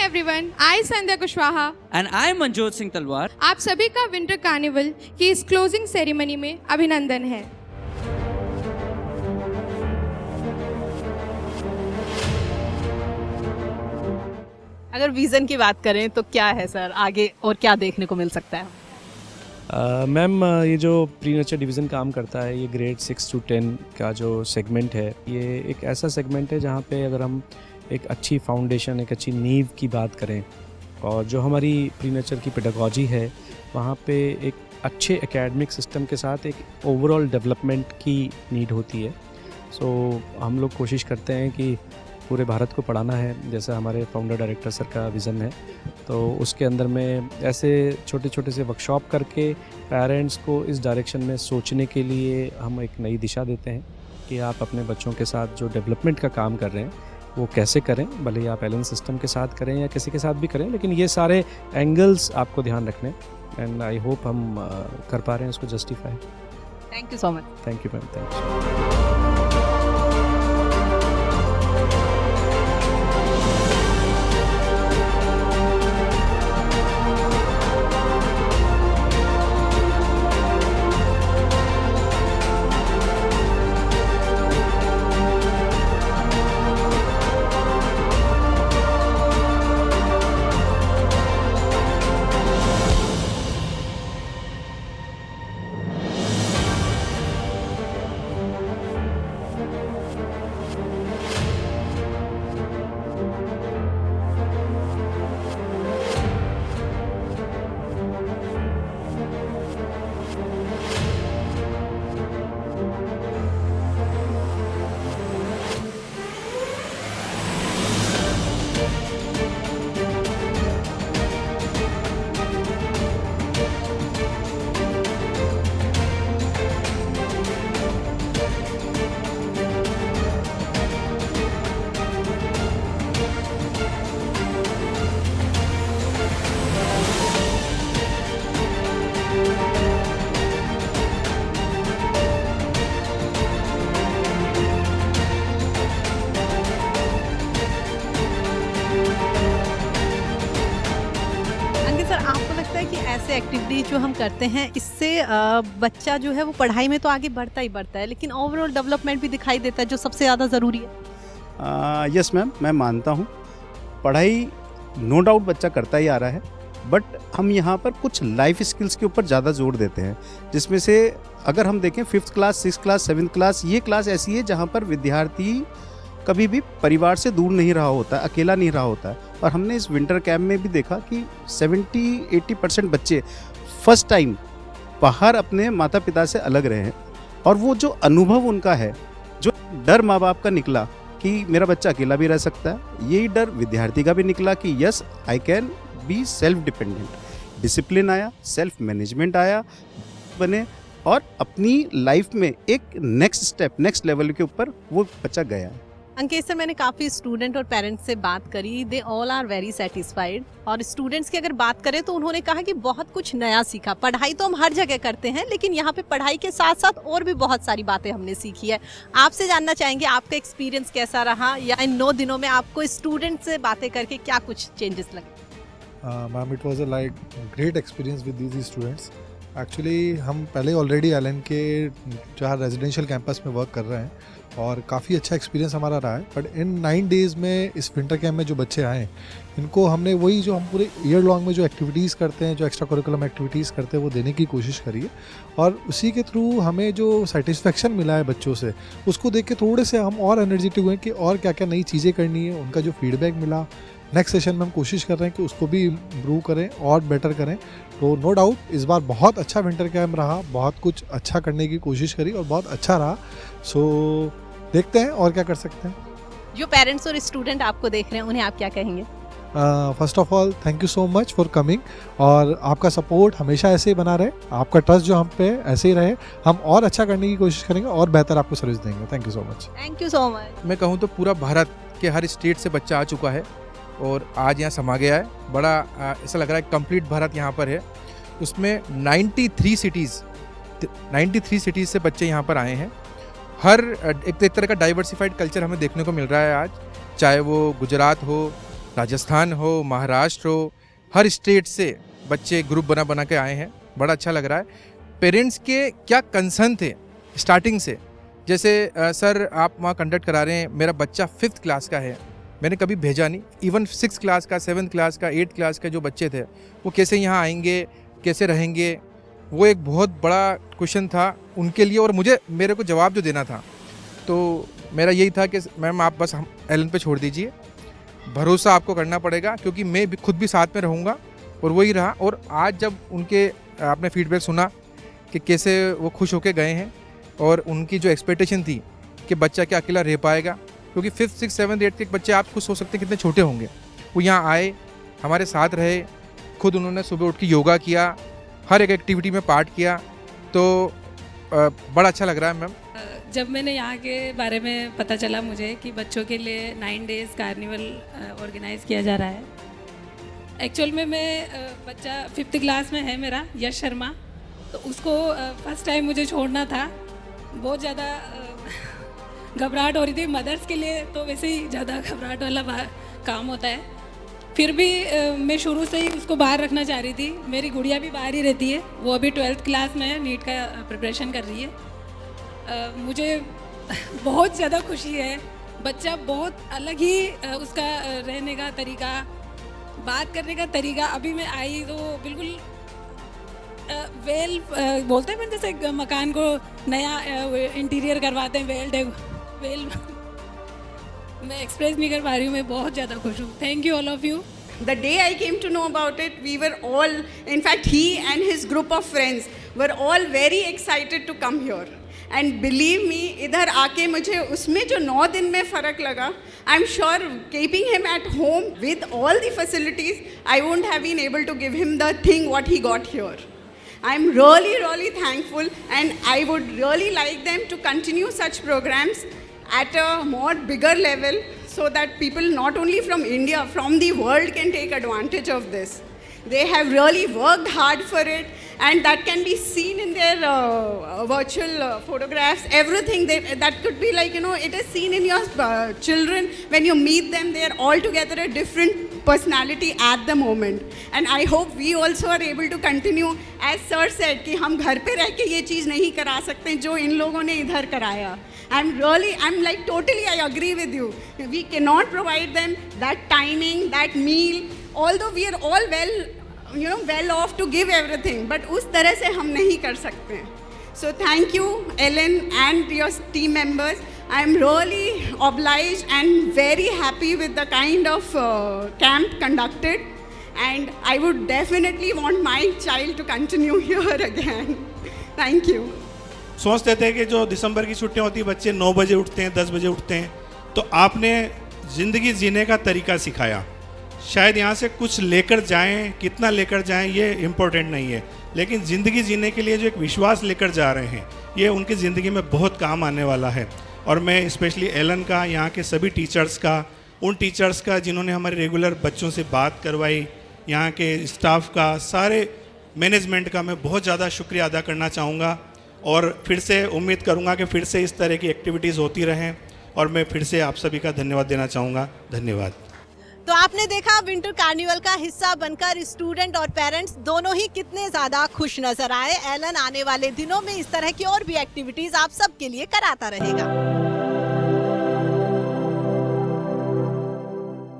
Everyone, I Sandhya Kushwaha And I am Manjot Singh Talwar. आप सभी का विंटर कार्निवल की इस क्लोजिंग सेरेमनी में अभिनंदन है। अगर विजन की बात करें तो क्या है सर, आगे और क्या देखने को मिल सकता है? मैम ये जो प्री नर्चर डिवीज़न काम करता है, ये ग्रेड 6 to 10 का जो सेगमेंट है, ये एक ऐसा सेगमेंट है जहाँ पे अगर हम एक अच्छी फाउंडेशन, एक अच्छी नींव की बात करें और जो हमारी प्री नर्चर की पेडागॉजी है, वहाँ पे एक अच्छे एकेडमिक सिस्टम के साथ एक ओवरऑल डेवलपमेंट की नीड होती है। सो हम लोग कोशिश करते हैं कि पूरे भारत को पढ़ाना है, जैसा हमारे फाउंडर डायरेक्टर सर का विज़न है। तो उसके अंदर में ऐसे छोटे छोटे से वर्कशॉप करके पेरेंट्स को इस डायरेक्शन में सोचने के लिए हम एक नई दिशा देते हैं कि आप अपने बच्चों के साथ जो डेवलपमेंट का काम कर रहे हैं वो कैसे करें, भले ही आप एलन सिस्टम के साथ करें या किसी के साथ भी करें, लेकिन ये सारे एंगल्स आपको ध्यान रखने। एंड आई होप हम कर पा रहे हैं उसको justify. Thank you so much. Thank you ma'am, thank you. ऐसे एक्टिविटीज जो हम करते हैं इससे बच्चा जो है वो पढ़ाई में तो आगे बढ़ता ही बढ़ता है, लेकिन ओवरऑल डेवलपमेंट भी दिखाई देता है जो सबसे ज़्यादा ज़रूरी है। यस मैम, मैं मानता हूँ पढ़ाई नो डाउट बच्चा करता ही आ रहा है, बट हम यहाँ पर कुछ लाइफ स्किल्स के ऊपर ज़्यादा जोर देते हैं, जिसमें से अगर हम देखें 5th class, 6th class, 7th class, ये क्लास ऐसी है जहाँ पर विद्यार्थी कभी भी परिवार से दूर नहीं रहा होता, अकेला नहीं रहा होता है। और हमने इस विंटर कैंप में भी देखा कि 70-80% बच्चे फर्स्ट टाइम बाहर अपने माता पिता से अलग रहे हैं, और वो जो अनुभव उनका है, जो डर माँ बाप का निकला कि मेरा बच्चा अकेला भी रह सकता है, यही डर विद्यार्थी का भी निकला कि yes I can be self dependent. Discipline आया, सेल्फ मैनेजमेंट आया, बने, और अपनी लाइफ में एक नेक्स्ट स्टेप, नेक्स्ट लेवल के ऊपर वो बच्चा गया। अंकित सर, मैंने काफ़ी स्टूडेंट और पेरेंट्स से बात करी, they all are very satisfied. और स्टूडेंट्स की अगर बात करें तो उन्होंने कहा कि बहुत कुछ नया सीखा। पढ़ाई तो हम हर जगह करते हैं, लेकिन यहाँ पे पढ़ाई के साथ साथ और भी बहुत सारी बातें हमने सीखी है। आपसे जानना चाहेंगे आपका एक्सपीरियंस कैसा रहा, या इन 9 दिनों में आपको स्टूडेंट से बातें करके क्या कुछ चेंजेस लगे? Ma'am, it was a like great experience with these students. Actually हम पहले ऑलरेडी एलन के जहाँ रेजिडेंशियल कैंपस में वर्क कर रहे हैं और काफ़ी अच्छा एक्सपीरियंस हमारा रहा है, बट इन 9 डेज़ में इस विंटर कैंप में जो बच्चे आए, इनको हमने वही जो हम पूरे ईयर लॉन्ग में जो एक्टिविटीज़ करते हैं, जो एक्स्ट्रा करिकुलम एक्टिविटीज़ करते हैं, वो देने की कोशिश करी है। और उसी के थ्रू हमें जो सेटिस्फेक्शन मिला है बच्चों से, उसको देख के थोड़े से हम और एनर्जेटिक हुए कि और क्या क्या नई चीज़ें करनी है। उनका जो फीडबैक मिला, नेक्स्ट सेशन में हम कोशिश कर रहे हैं कि उसको भी इम्प्रूव करें और बेटर करें। तो नो डाउट इस बार बहुत अच्छा विंटर कैंप रहा, बहुत कुछ अच्छा करने की कोशिश करी और बहुत अच्छा रहा। सो देखते हैं और क्या कर सकते हैं। जो पेरेंट्स और स्टूडेंट आपको देख रहे हैं उन्हें आप क्या कहेंगे? First of all thank you so much for coming, और आपका सपोर्ट हमेशा ऐसे ही बना रहे, आपका ट्रस्ट जो हम पे ऐसे ही रहे। हम और अच्छा करने की कोशिश करेंगे और बेहतर आपको सर्विस देंगे। Thank you so much. Thank you so much. मैं कहूँ तो पूरा भारत के हर स्टेट से बच्चा आ चुका है और आज यहाँ समा गया है। बड़ा ऐसा लग रहा है कंप्लीट भारत यहाँ पर है। उसमें 93 सिटीज़ से बच्चे यहाँ पर आए हैं। हर एक तरह का डाइवर्सिफाइड कल्चर हमें देखने को मिल रहा है आज, चाहे वो गुजरात हो, राजस्थान हो, महाराष्ट्र हो, हर स्टेट से बच्चे ग्रुप बना बना के आए हैं। बड़ा अच्छा लग रहा है। पेरेंट्स के क्या कंसर्न थे स्टार्टिंग से, जैसे सर आप वहाँ कंडक्ट करा रहे हैं, मेरा बच्चा 5th क्लास का है, मैंने कभी भेजा नहीं। इवन 6th क्लास का, 7th क्लास का, 8th क्लास का जो बच्चे थे वो कैसे यहाँ आएंगे, कैसे रहेंगे, वो एक बहुत बड़ा क्वेश्चन था उनके लिए और मेरे को जवाब जो देना था। तो मेरा यही था कि मैम आप बस हम एलन पे छोड़ दीजिए, भरोसा आपको करना पड़ेगा, क्योंकि मैं भी खुद भी साथ में रहूँगा। और वही रहा। और आज जब उनके आपने फीडबैक सुना कि कैसे वो खुश होके गए हैं और उनकी जो एक्सपेक्टेशन थी कि बच्चा क्या अकेला रह पाएगा, क्योंकि 5th, 6th, 7th, 8th के बच्चे आप खुद सोच सकते हैं कितने छोटे होंगे। वो यहाँ आए, हमारे साथ रहे, खुद उन्होंने सुबह उठ के योगा किया, हर एक एक्टिविटी में पार्ट किया। तो बड़ा अच्छा लग रहा है मैम। जब मैंने यहाँ के बारे में पता चला मुझे कि बच्चों के लिए 9 डेज़ कार्निवल ऑर्गेनाइज किया जा रहा है। एक्चुअल में मैं बच्चा 5th क्लास में है मेरा, यश शर्मा, तो उसको फर्स्ट टाइम मुझे छोड़ना था। बहुत ज़्यादा घबराहट हो रही थी। मदर्स के लिए तो वैसे ही ज़्यादा घबराहट वाला काम होता है। फिर भी मैं शुरू से ही उसको बाहर रखना चाह रही थी। मेरी गुड़िया भी बाहर ही रहती है, वो अभी 12th क्लास में है, नीट का प्रिपरेशन कर रही है। मुझे बहुत ज़्यादा खुशी है। बच्चा बहुत अलग ही उसका रहने का तरीका, बात करने का तरीका। अभी मैं आई तो बिल्कुल बोलते हैं, जैसे मकान को नया इंटीरियर करवाते हैं, वेल मैं एक्सप्रेस नहीं कर पा रही हूँ। मैं बहुत ज़्यादा खुश हूँ। Thank you all of you. The day I came to know about it, we were all, in fact he and his group of friends were all very excited to come here. And believe me, इधर आके मुझे उसमें जो 9 दिन में फ़र्क लगा, I'm sure keeping him at home with all the facilities, I wouldn't have been able to give him the thing what he got here. I'm really thankful, and I would really like them to continue such programs at a more bigger level, so that people not only from India, from the world can take advantage of this. They have really worked hard for it, and that can be seen in their virtual photographs, everything. That could be like, it is seen in your children. When you meet them, they are all together a different personality at the moment. And I hope we also are able to continue, as sir said, कि हम घर पे रह के ये चीज़ नहीं करा सकते जो इन लोगों ने इधर कराया. I'm like totally, I agree with you. We cannot provide them that timing, that meal, although we are all well off to give everything, but उस तरह से हम नहीं कर सकते. So thank you, Ellen and your team members. I'm really obliged and very happy with the kind of camp conducted, and I would definitely want my child to continue here again. Thank you. सोचते थे कि जो दिसंबर की छुट्टियां होती है, बच्चे 9 बजे उठते हैं, 10 बजे उठते हैं, तो आपने ज़िंदगी जीने का तरीका सिखाया. शायद यहाँ से कुछ लेकर जाएं, कितना लेकर जाएं ये इम्पोर्टेंट नहीं है, लेकिन ज़िंदगी जीने के लिए जो एक विश्वास लेकर जा रहे हैं, ये उनकी ज़िंदगी में बहुत काम आने वाला है. और मैं स्पेशली एलन का, यहाँ के सभी टीचर्स का, उन टीचर्स का जिन्होंने हमारे रेगुलर बच्चों से बात करवाई, यहाँ के स्टाफ का, सारे मैनेजमेंट का मैं बहुत ज़्यादा शुक्रिया अदा करना चाहूँगा. और फिर से उम्मीद करूँगा कि फिर से इस तरह की एक्टिविटीज़ होती रहें, और मैं फिर से आप सभी का धन्यवाद देना चाहूँगा. धन्यवाद. तो आपने देखा विंटर कार्निवल का हिस्सा बनकर स्टूडेंट और पेरेंट्स दोनों ही कितने ज़्यादा खुश नजर आए. एलन आने वाले दिनों में इस तरह की और भी एक्टिविटीज़ आप सबके लिए कराता रहेगा.